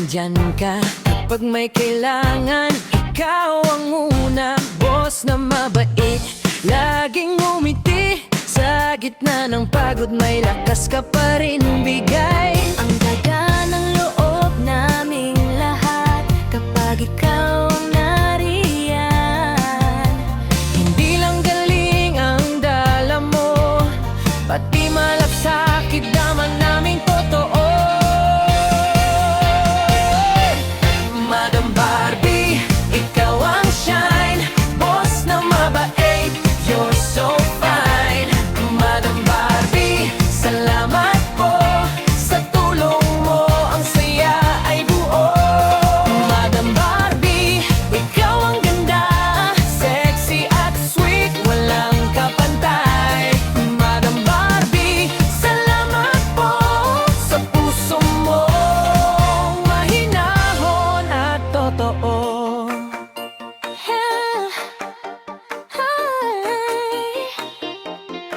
nandyan ka kapag may kailangan. Ikaw ang una, boss na mabait, laging ngumiti. Sa gitna ng pagod may lakas ka pa rin bigay. Ang ganda ng loob naming lahat kapag ikaw ang nariyan. Hindi lang galing ang dala mo, pati malapsakit daman naming totoo. Madam Barbie, ikaw ang shine, boss na mabait, you're so fine. Madam Barbie, salamat po sa tulong mo, ang saya ay buo. Madam Barbie, ikaw ang ganda, sexy at sweet, walang kapantay. Madam Barbie, salamat po sa puso mo, mahinahon at totoo.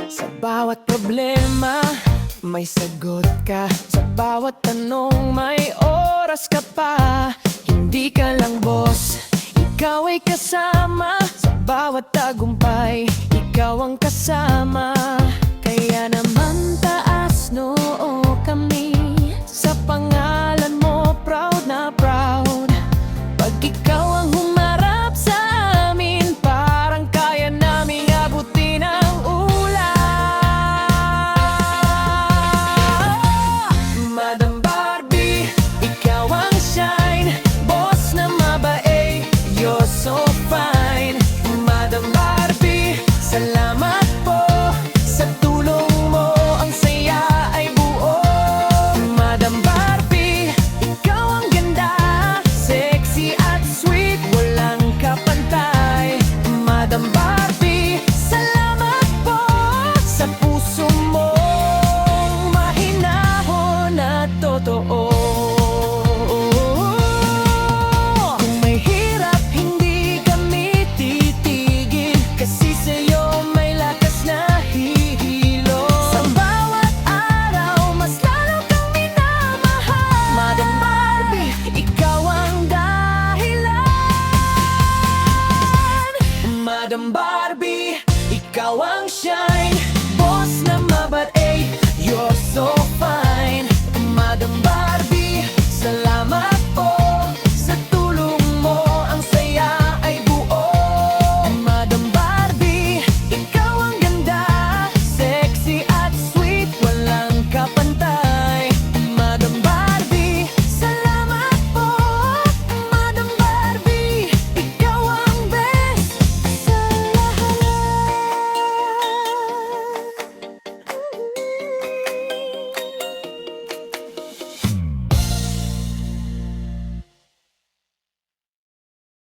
Sa bawat problema, may sagot ka. Sa bawat tanong, may oras ka pa. Hindi ka lang boss, ikaw ay kasama. Sa bawat tagumpay, ikaw ang kasama. Kaya naman taas noo kami